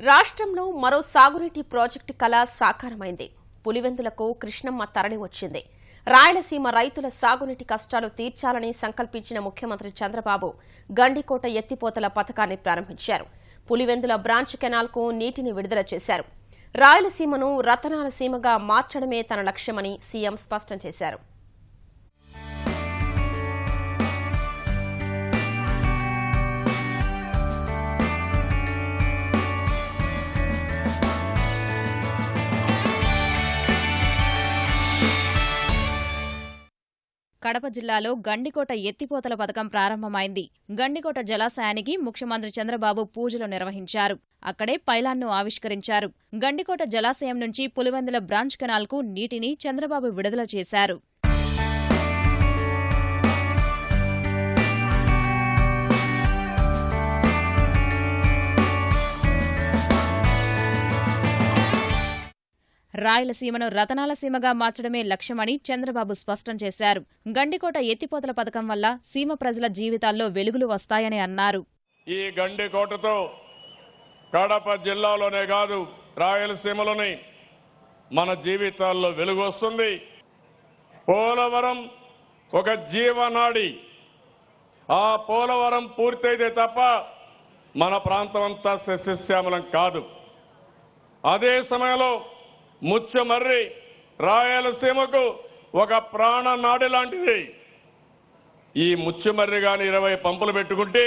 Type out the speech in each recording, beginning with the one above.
రాష్ట్రంలో మరో సాగునీటి ప్రాజెక్టు కళ సాకారమైంది. పులివెందులకు కృష్ణమ్మ తరలి వచ్చింది. రాయలసీమ రైతుల సాగునీటి కష్టాలు తీర్చాలని సంకల్పించిన ముఖ్యమంత్రి చంద్రబాబు గండికోట ఎత్తిపోతల పథకాన్ని ప్రారంభించారు. పులివెందుల బ్రాంచ్ కెనాల్కు నీటిని విడుదల చేశారు. రాయలసీమను రతనాల సీమగా మార్చడమే తన లక్ష్యమని సీఎం స్పష్టం చేశారు. కడప జిల్లాలో గండికోట ఎత్తిపోతల పథకం ప్రారంభమైంది. గండికోట జలాశయానికి ముఖ్యమంత్రి చంద్రబాబు పూజలు నిర్వహించారు. అక్కడే పైలాన్ను ఆవిష్కరించారు. గండికోట జలాశయం నుంచి పులివెందుల బ్రాంచ్ కెనాల్కు నీటిని చంద్రబాబు విడుదల చేశారు. రాయలసీమను రతనాల సీమగా మార్చడమే లక్ష్యమని చంద్రబాబు స్పష్టం చేశారు. గండికోట ఎత్తిపోతల పథకం వల్ల సీమ ప్రజల జీవితాల్లో వెలుగులు వస్తాయని అన్నారు. ఈ గండికోటతో కడప జిల్లాలోనే కాదు, రాయలసీమలోని మన జీవితాల్లో వెలుగు వస్తుంది. పోలవరం ఒక జీవనాడి. ఆ పోలవరం పూర్తయితే తప్ప మన ప్రాంతం అంతా సస్యశ్యామలం కాదు. అదే సమయంలో ముచ్చుమర్రి రాయలసీమకు ఒక ప్రాణనాడి లాంటిది. ఈ ముచ్చుమర్రి గాని 20 పంపులు పెట్టుకుంటే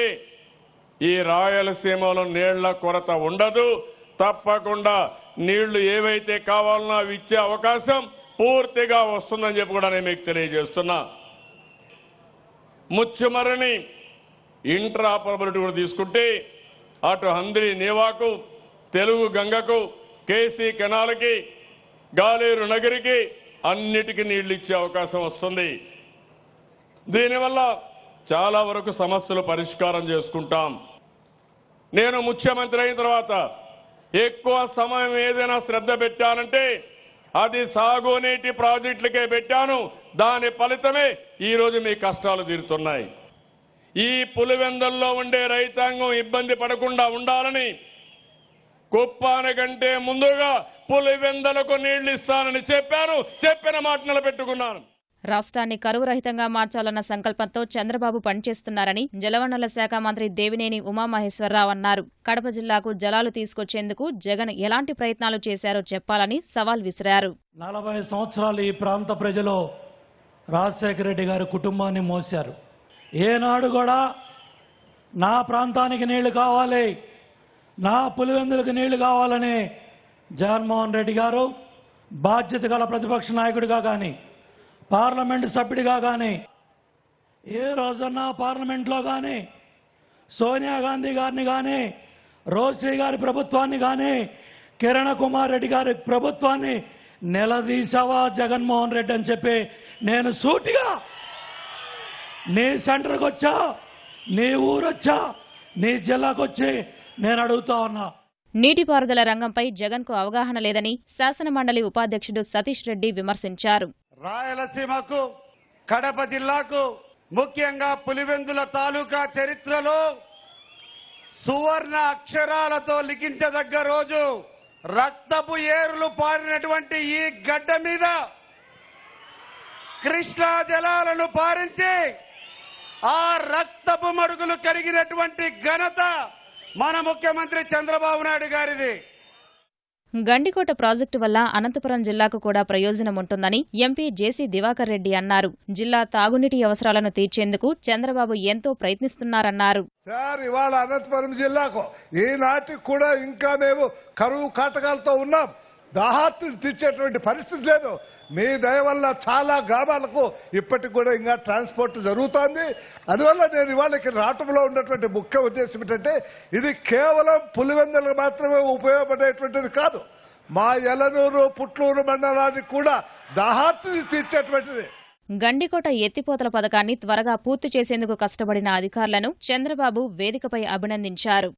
ఈ రాయలసీమలో నీళ్ల కొరత ఉండదు. తప్పకుండా నీళ్లు ఏవైతే కావాలన్నా అవి ఇచ్చే అవకాశం పూర్తిగా వస్తుందని చెప్పి కూడా నేను మీకు తెలియజేస్తున్నా. ముచ్చుమర్రిని ఇంట్రాపరబిలిటీ కూడా తీసుకుంటే అటు హంద్రి నీవాకు, తెలుగు గంగకు, కేసీ కెనాల్కి, గాలేరు నగరికి అన్నిటికీ నీళ్లు ఇచ్చే అవకాశం వస్తుంది. దీనివల్ల చాలా వరకు సమస్యలు పరిష్కారం చేసుకుంటాం. నేను ముఖ్యమంత్రి అయిన తర్వాత ఎక్కువ సమయం ఏదైనా శ్రద్ధ పెట్టానంటే అది సాగునీటి ప్రాజెక్టులకే పెట్టాను. దాని ఫలితమే ఈరోజు మీ కష్టాలు తీరుతున్నాయి. ఈ పులివెందుల్లో ఉండే రైతాంగం ఇబ్బంది పడకుండా ఉండాలని కుప్పాని కంటే ముందుగా పులివెందులకు నీళ్లు ఇస్తానని చెప్పాను. చెప్పిన మాట నిలబెట్టుకున్నాను. రాష్ట్రాన్ని కరువు రహితంగా మార్చాలన్న సంకల్పంతో చంద్రబాబు పనిచేస్తున్నారని జలవనరుల శాఖ మంత్రి దేవినేని ఉమామహేశ్వరరావు అన్నారు. కడప జిల్లాకు జలాలు తీసుకొచ్చేందుకు జగన్ ఎలాంటి ప్రయత్నాలు చేశారో చెప్పాలని సవాల్ విసిరారు. 40 సంవత్సరాలు ఈ ప్రాంత ప్రజలు రాజశేఖర రెడ్డి గారి కుటుంబాన్ని మోశారు. ఏనాడు కూడా నా ప్రాంతానికి నీళ్లు కావాలి, నా పులివెందులకు నీళ్లు కావాలని జగన్మోహన్ రెడ్డి గారు బాధ్యత గల ప్రతిపక్ష నాయకుడిగా కానీ, పార్లమెంటు సభ్యుడిగా కానీ, ఏ రోజన్నా పార్లమెంట్లో కానీ సోనియా గాంధీ గారిని కానీ, రోశ్రీ గారి ప్రభుత్వాన్ని కానీ, కిరణ్ కుమార్ రెడ్డి గారి ప్రభుత్వాన్ని నిలదీశావా జగన్మోహన్ రెడ్డి అని చెప్పి నేను సూటిగా నీ సెంటర్కి వచ్చా, నీ ఊరొచ్చా, నీ జిల్లాకు వచ్చి నేను అడుగుతా ఉన్నా. నీటిపారుదల రంగంపై జగన్కు అవగాహన లేదని శాసనమండలి ఉపాధ్యక్షుడు సతీష్ రెడ్డి విమర్శించారు. రాయలసీమకు, కడప జిల్లాకు, ముఖ్యంగా పులివెందుల తాలూకా చరిత్రలో సువర్ణ అక్షరాలతో లిఖించదగ్గ రోజు. రక్తపు ఏరులు పారినటువంటి ఈ గడ్డ మీద కృష్ణా జలాలను పారించి ఆ రక్తపు మడుగులు కరిగినటువంటి ఘనత మన ముఖ్యమంత్రి చంద్రబాబు నాయుడు గారిది. గండికోట ప్రాజెక్టు వల్ల అనంతపురం జిల్లాకు కూడా ప్రయోజనం ఉంటుందని ఎంపీ జేసీ దివాకర్ రెడ్డి అన్నారు. జిల్లా తాగునీటి అవసరాలను తీర్చేందుకు చంద్రబాబు ఎంతో ప్రయత్నిస్తున్నారన్నారు. సార్, ఇవాళ అనంతపురం జిల్లాకు ఈనాటికి కూడా ఇంకా మేము కరువు కాటకాలతో ఉన్నాం. దాహార్తిని తీర్చేటువంటి పరిస్థితి లేదు. మీ దయ వల్ల చాలా గ్రామాలకు ఇప్పటికి కూడా ఇంకా ట్రాన్స్పోర్ట్ జరుగుతోంది. అందువల్ల నేను ఇవాళ ఇక్కడ రావటంలో ఉన్నటువంటి ముఖ్య ఉద్దేశం ఏంటంటే ఇది కేవలం పులివెందులకు మాత్రమే ఉపయోగపడేటువంటిది కాదు, మా యలనూరు, పుట్లూరు మండలానికి కూడా దాహార్తిని తీర్చేటువంటిది. గండికోట ఎత్తిపోతల పథకాన్ని త్వరగా పూర్తి చేసేందుకు కష్టపడిన అధికారులను చంద్రబాబు వేదికపై అభినందించారు.